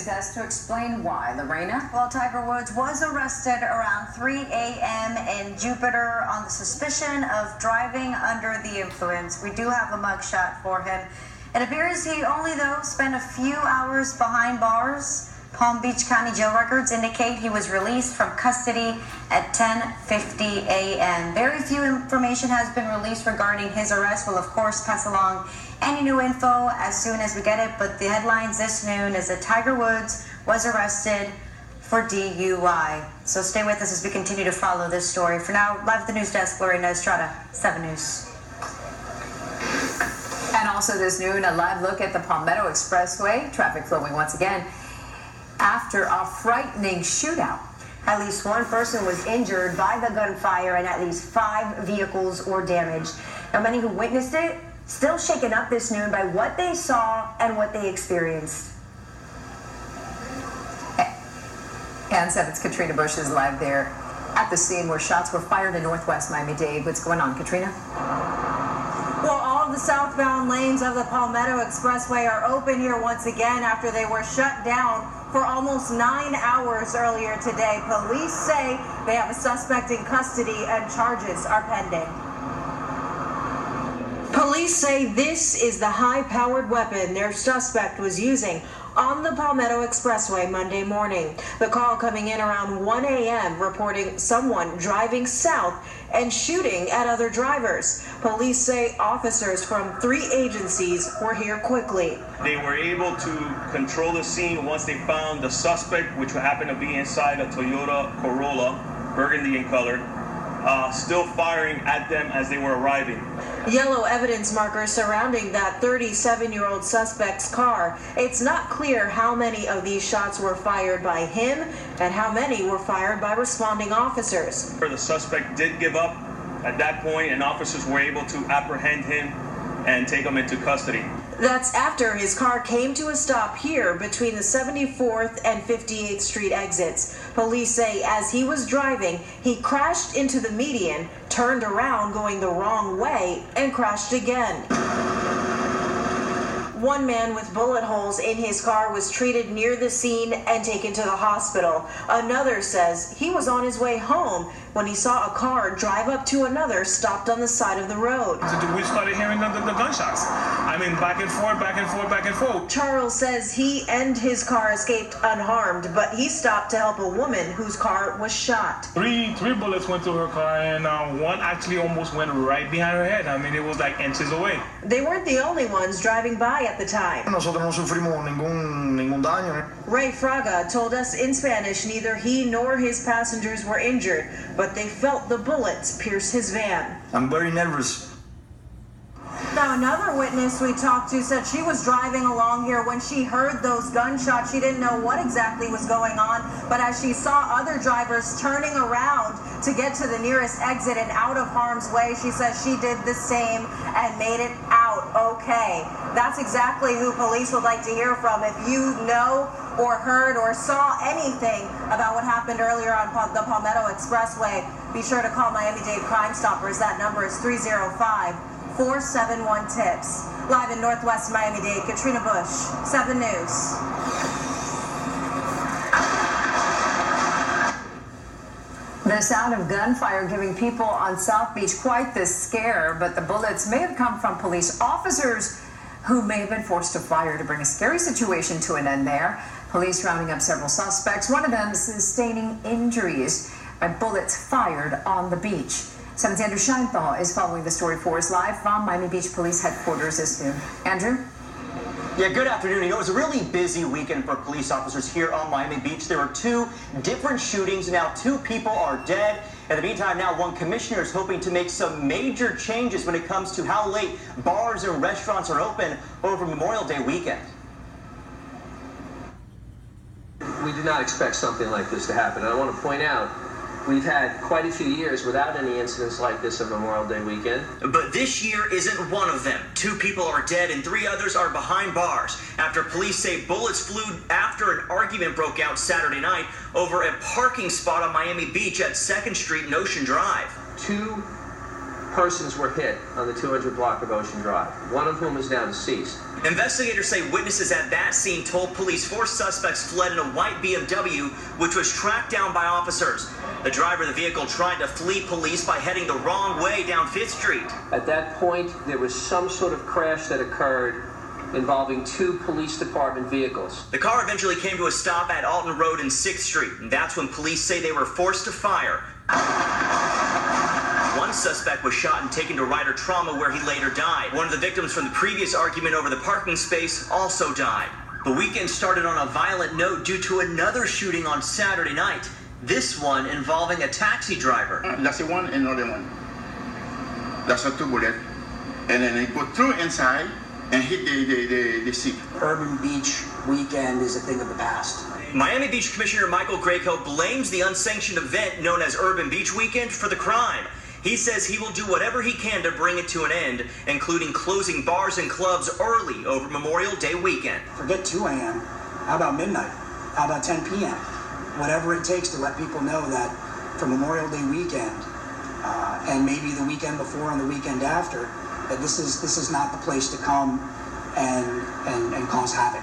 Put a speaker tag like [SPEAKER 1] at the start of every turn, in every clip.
[SPEAKER 1] Has to explain why. Lorena?
[SPEAKER 2] Well, Tiger Woods was arrested around 3 a.m. in Jupiter on the suspicion of driving under the influence. We do have a mugshot for him. It appears he only, though, spent a few hours behind bars. Palm Beach County jail records indicate he was released from custody at 10:50 a.m. Very few information has been released regarding his arrest. We'll, of course, pass along any new info as soon as we get it, but the headlines this noon is that Tiger Woods was arrested for DUI. So stay with us as we continue to follow this story. For now, live at the news desk, Lorena Estrada, 7 News.
[SPEAKER 1] And also this noon, a live look at the Palmetto Expressway. Traffic flowing once again after a frightening shootout.
[SPEAKER 3] At least one person was injured by the gunfire and at least 5 vehicles were damaged. Now, many who witnessed it still shaken up this noon by what they saw and what they experienced.
[SPEAKER 1] And 7's Katrina Bush is live there at the scene where shots were fired in Northwest Miami-Dade. What's going on, Katrina?
[SPEAKER 4] Well, all of the southbound lanes of the Palmetto Expressway are open here once again after they were shut down for almost 9 hours earlier today. Police say they have a suspect in custody and charges are pending. Police say this is the high-powered weapon their suspect was using on the Palmetto Expressway Monday morning. The call coming in around 1 a.m. reporting someone driving south and shooting at other drivers. Police say officers from 3 agencies were here quickly.
[SPEAKER 5] They were able to control the scene once they found the suspect, which happened to be inside a Toyota Corolla, burgundy in color, still firing at them as they were arriving.
[SPEAKER 4] Yellow evidence markers surrounding that 37-year-old suspect's car. It's not clear how many of these shots were fired by him and how many were fired by responding officers.
[SPEAKER 5] The suspect did give up at that point, and officers were able to apprehend him and take him into custody.
[SPEAKER 4] That's after his car came to a stop here between the 74th and 58th Street exits. Police say as he was driving, he crashed into the median, turned around going the wrong way, and crashed again. One man with bullet holes in his car was treated near the scene and taken to the hospital. Another says he was on his way home when he saw a car drive up to another stopped on the side of the road.
[SPEAKER 6] We started hearing the gunshots. I mean, back and forth, back and forth, back and forth.
[SPEAKER 4] Charles says he and his car escaped unharmed, but he stopped to help a woman whose car was shot.
[SPEAKER 6] Three bullets went through her car, and one actually almost went right behind her head. I mean, it was like inches away.
[SPEAKER 4] They weren't the only ones driving by at the time.
[SPEAKER 7] Nosotros no sufrimos ningún daño.
[SPEAKER 4] Ray Fraga told us in Spanish neither he nor his passengers were injured, but they felt the bullets pierce his van.
[SPEAKER 7] I'm very nervous.
[SPEAKER 4] Now, another witness we talked to said she was driving along here when she heard those gunshots. She didn't know what exactly was going on, but as she saw other drivers turning around to get to the nearest exit and out of harm's way, she says she did the same and made it out okay. That's exactly who police would like to hear from. If you know or heard or saw anything about what happened earlier on the Palmetto Expressway, be sure to call Miami-Dade Crime Stoppers. That number is 305-471-TIPS. Live in Northwest Miami-Dade, Katrina Bush, 7 News.
[SPEAKER 1] The sound of gunfire giving people on South Beach quite the scare, but the bullets may have come from police officers who may have been forced to fire to bring a scary situation to an end there. Police rounding up several suspects, one of them sustaining injuries by bullets fired on the beach. 7's Andrew Scheinthal is following the story for us live from Miami Beach Police Headquarters this noon. Andrew?
[SPEAKER 8] Yeah, good afternoon. You know, it was a really busy weekend for police officers here on Miami Beach. There were 2 different shootings. Now 2 people are dead. In the meantime, now one commissioner is hoping to make some major changes when it comes to how late bars and restaurants are open over Memorial Day weekend.
[SPEAKER 9] We do not expect something like this to happen. And I want to point out, we've had quite a few years without any incidents like this on Memorial Day weekend.
[SPEAKER 8] But this year isn't one of them. 2 people are dead and 3 others are behind bars after police say bullets flew after an argument broke out Saturday night over a parking spot on Miami Beach at 2nd Street and Ocean Drive.
[SPEAKER 9] 2 persons were hit on the 200 block of Ocean Drive, one of whom is now deceased.
[SPEAKER 8] Investigators say witnesses at that scene told police 4 suspects fled in a white BMW, which was tracked down by officers. The driver of the vehicle tried to flee police by heading the wrong way down 5th Street.
[SPEAKER 9] At that point, there was some sort of crash that occurred involving 2 police department vehicles.
[SPEAKER 8] The car eventually came to a stop at Alton Road and 6th Street, and that's when police say they were forced to fire. One suspect was shot and taken to Ryder Trauma, where he later died. One of the victims from the previous argument over the parking space also died. The weekend started on a violent note due to another shooting on Saturday night. This one involving a taxi driver.
[SPEAKER 10] That's the one and another one. That's a 2 bullet. And then they go through inside and hit the seat.
[SPEAKER 11] Urban Beach weekend is a thing of the past.
[SPEAKER 8] Miami Beach Commissioner Michael Greco blames the unsanctioned event known as Urban Beach Weekend for the crime. He says he will do whatever he can to bring it to an end, including closing bars and clubs early over Memorial Day weekend.
[SPEAKER 11] Forget 2 a.m. How about midnight? How about 10 p.m.? Whatever it takes to let people know that for Memorial Day weekend, and maybe the weekend before and the weekend after, that this is not the place to come and cause havoc.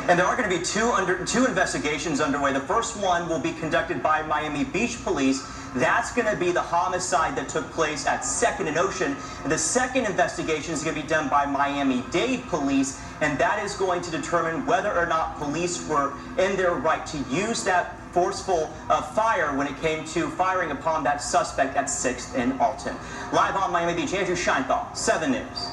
[SPEAKER 8] And there are going to be two investigations underway. The first one will be conducted by Miami Beach Police. That's going to be the homicide that took place at 2nd and Ocean. And the second investigation is going to be done by Miami-Dade Police, and that is going to determine whether or not police were in their right to use that forceful fire when it came to firing upon that suspect at 6th and Alton. Live on Miami Beach, Andrew Scheinthal, 7 News.